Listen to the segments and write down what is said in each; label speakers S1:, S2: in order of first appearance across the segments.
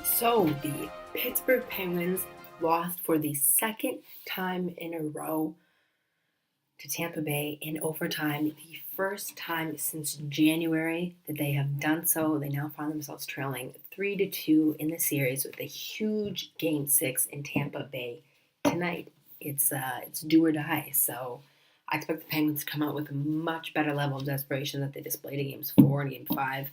S1: So the Pittsburgh Penguins lost for the second time in a row to Tampa Bay in overtime, the first time since January that they have done so. They now find themselves trailing 3-2 in the series with a huge Game 6 in Tampa Bay tonight. It's do or die. So I expect the Penguins to come out with a much better level of desperation that they displayed in Games 4 and Game 5.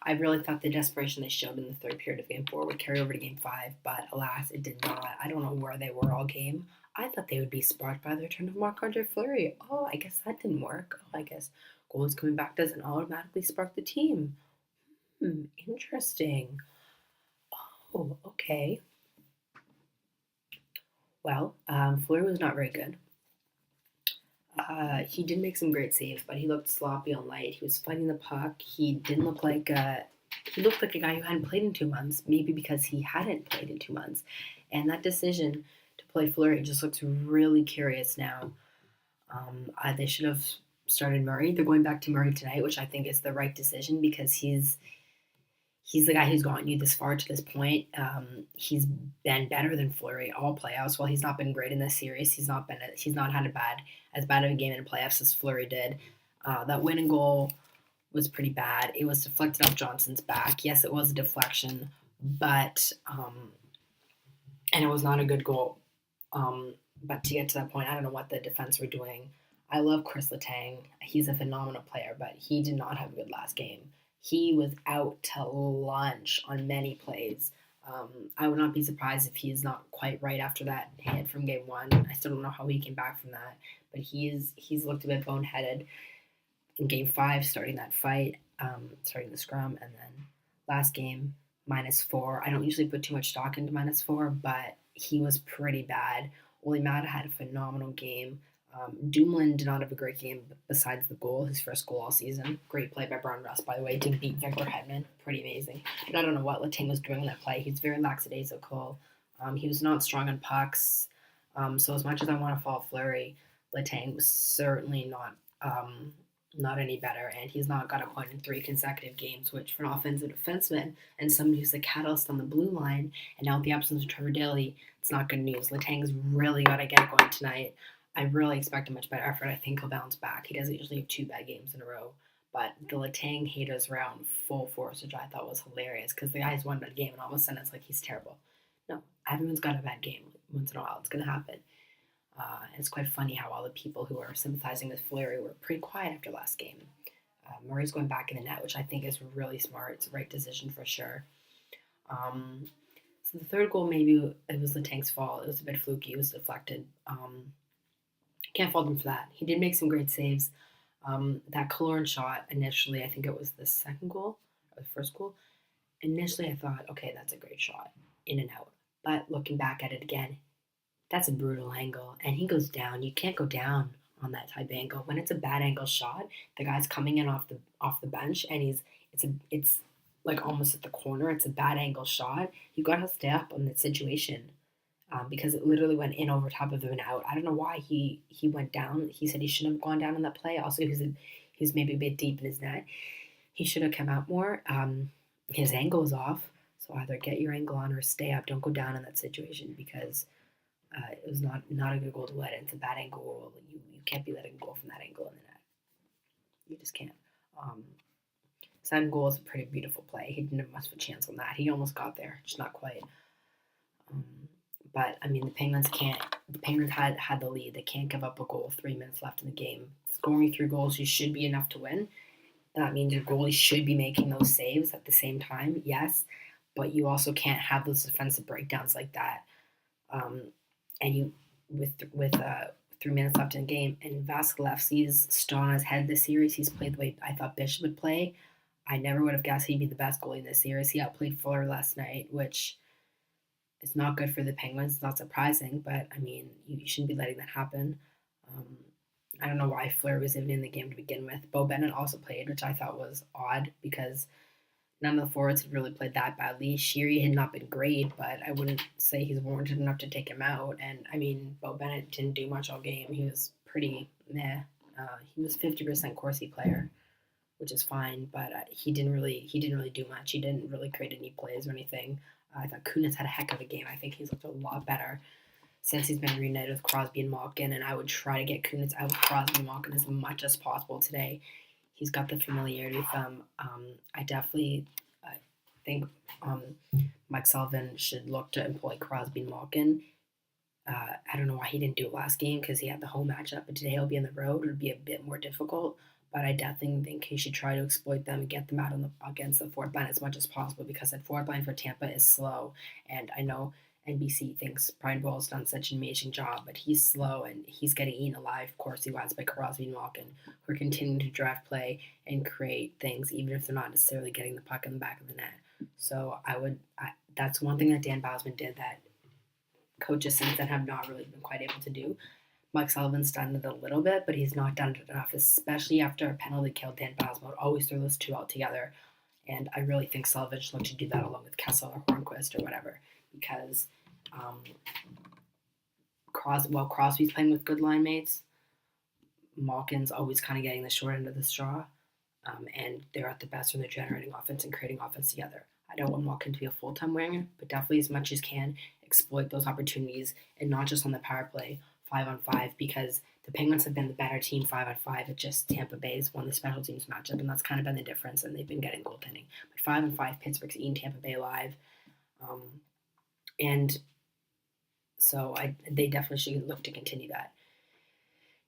S1: I really thought the desperation they showed in the third period of Game 4 would carry over to Game 5, but alas, it did not. I don't know where they were all game. I thought they would be sparked by the return of Marc-Andre Fleury. Oh, I guess that didn't work. Oh, I guess goals coming back doesn't automatically spark the team. Interesting. Oh, okay. Well, Fleury was not very good. He did make some great saves, but he looked sloppy on light. He was fighting the puck. He didn't look like he looked like a guy who hadn't played in 2 months, maybe because he hadn't played in 2 months. And that decision to play Fleury just looks really curious now. They should have started Murray. They're going back to Murray tonight, which I think is the right decision because he's the guy who's gotten you this far to this point. He's been better than Fleury all playoffs. While he's not been great in this series, he's not had as bad of a game in the playoffs as Fleury did. That winning goal was pretty bad. It was deflected off Johnson's back. Yes, it was a deflection, but and it was not a good goal. But to get to that point, I don't know what the defense were doing. I love Chris Letang. He's a phenomenal player, but he did not have a good last game. He was out to lunch on many plays. I would not be surprised if he's not quite right after that hit from Game 1. I still don't know how he came back from that, but he's looked a bit boneheaded in Game 5, starting that fight, starting the scrum, and then last game, -4. I don't usually put too much stock into -4, but he was pretty bad. Ole Mata had a phenomenal game. Dumoulin did not have a great game besides the goal, his first goal all season. Great play by Brian Rust, by the way. Did beat Victor Hedman. Pretty amazing. But I don't know what Letang was doing in that play. He's very lackadaisical. He was not strong on pucks. So as much as I want to follow Fleury, Letang was certainly not any better, and he's not got a point in 3 consecutive games, which for an offensive defenseman and somebody who's the catalyst on the blue line, and now with the absence of Trevor Daley, it's not good news. Letang's really got to get it going tonight. I really expect a much better effort. I think he'll bounce back. He doesn't usually have 2 bad games in a row, but the Letang haters were out in full force, which I thought was hilarious because the guy's one bad game, and all of a sudden it's like he's terrible. No, everyone's got a bad game once in a while. It's going to happen. It's quite funny how all the people who are sympathizing with Fleury were pretty quiet after last game. Murray's going back in the net, which I think is really smart. It's the right decision for sure. So the third goal, maybe it was Letang's fault. It was a bit fluky. It was deflected. Can't fault him for that. He did make some great saves. That Killorn shot initially, I think it was the second goal or the first goal. Initially, I thought, okay, that's a great shot, in and out. But looking back at it again, that's a brutal angle, and he goes down. You can't go down on that type of angle. When it's a bad angle shot, the guy's coming in off the bench, and it's like almost at the corner. It's a bad angle shot. You gotta stay up on that situation because it literally went in over top of him and out. I don't know why he went down. He said he shouldn't have gone down on that play. Also, he's maybe a bit deep in his net. He should have come out more. His angle is off, so either get your angle on or stay up. Don't go down in that situation because it was not a good goal to let in. It's a bad angle goal. You can't be letting go from that angle in the net. You just can't. Second goal is a pretty beautiful play. He didn't have much of a chance on that. He almost got there, just not quite. But I mean, the Penguins had the lead. They can't give up a goal 3 minutes left in the game. Scoring 3 goals, you should be enough to win. That means your goalie should be making those saves at the same time, yes. But you also can't have those defensive breakdowns like that. And you with 3 minutes left in the game, and Vasilevsky's still on his head this series. He's played the way I thought Bishop would play. I never would have guessed he'd be the best goalie in this series. He outplayed Fuller last night, which is not good for the Penguins. It's not surprising, but I mean, you shouldn't be letting that happen. I don't know why Fleury was even in the game to begin with. Bo Bennett also played, which I thought was odd because none of the forwards had really played that badly. Sheary had not been great, but I wouldn't say he's warranted enough to take him out. And I mean, Bo Bennett didn't do much all game. He was pretty meh. He was 50% Corsi player, which is fine, but he didn't really do much. He didn't really create any plays or anything. I thought Kunitz had a heck of a game. I think he's looked a lot better since he's been reunited with Crosby and Malkin, and I would try to get Kunitz out with Crosby and Malkin as much as possible today. He's got the familiarity with them. I definitely think Mike Sullivan should look to employ Crosby and Malkin. I don't know why he didn't do it last game because he had the home matchup, but today he'll be on the road. It would be a bit more difficult, but I definitely think he should try to exploit them and get them out against the fourth line as much as possible because that fourth line for Tampa is slow, and I know NBC thinks Brian Boyle's done such an amazing job, but he's slow and he's getting eaten alive, of course he was, by Crosby and Malkin, who are continuing to draft play and create things even if they're not necessarily getting the puck in the back of the net. So that's one thing that Dan Bowsman did that coaches since then have not really been quite able to do. Mike Sullivan's done it a little bit, but he's not done it enough, especially after a penalty kill. Dan Bowsman would always throw those two out together, and I really think Sullivan should look to do that along with Kessel or Hornquist or whatever, because Crosby's playing with good line mates, Malkin's always kind of getting the short end of the straw, and they're at the best when they're generating offense and creating offense together. I don't want Malkin to be a full-time winger, but definitely as much as can exploit those opportunities, and not just on the power play 5-on-5, because the Penguins have been the better team 5-on-5. It's just Tampa Bay's won the special teams matchup, and that's kind of been the difference, and they've been getting goaltending. But 5-on-5, Pittsburgh's eating Tampa Bay alive, and so they definitely should look to continue that.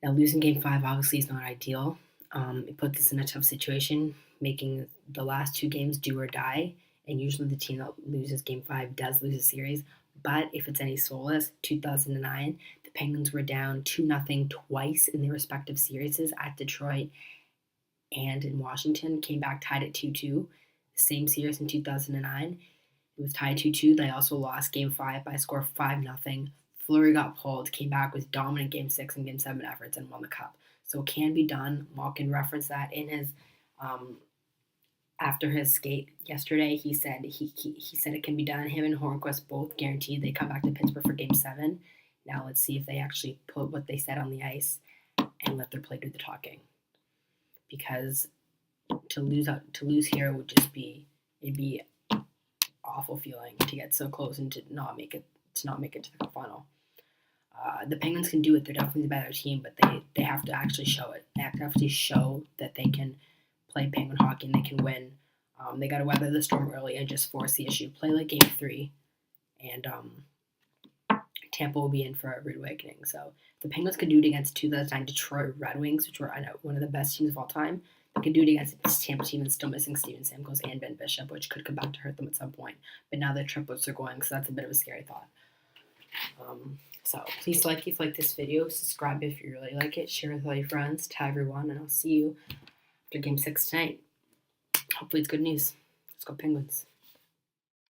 S1: Now, losing Game 5 obviously is not ideal. It puts us in a tough situation, making the last two games do or die, and usually the team that loses Game 5 does lose a series. But if it's any solace, 2009, the Penguins were down 2-0 twice in their respective series at Detroit and in Washington, came back tied at 2-2. The same series in 2009, it was tied 2-2. They also lost Game 5 by a score of 5-0. Fleury got pulled, came back with dominant Game 6 and Game 7 efforts, and won the Cup. So it can be done. Malkin referenced that in his after his skate yesterday. He said he said it can be done. Him and Hornquist both guaranteed they come back to Pittsburgh for Game 7. Now let's see if they actually put what they said on the ice and let their play do the talking. Because to lose here would just be an awful feeling to get so close and to not make it to the final. The Penguins can do it. They're definitely the better team, but they have to actually show it. They have to actually show that they can play Penguin hockey and they can win. They got to weather the storm early and just force the issue. Play like Game 3, and Tampa will be in for a rude awakening. So the Penguins could do it against 2009 Detroit Red Wings, which were one of the best teams of all time. They could do it against this Tampa team and still missing Steven Stamkos and Ben Bishop, which could come back to hurt them at some point. But now their triplets are going, so that's a bit of a scary thought. So please like if you like this video, subscribe if you really like it, share with all your friends, tag everyone, and I'll see you after Game 6 tonight. Hopefully it's good news. Let's go Penguins.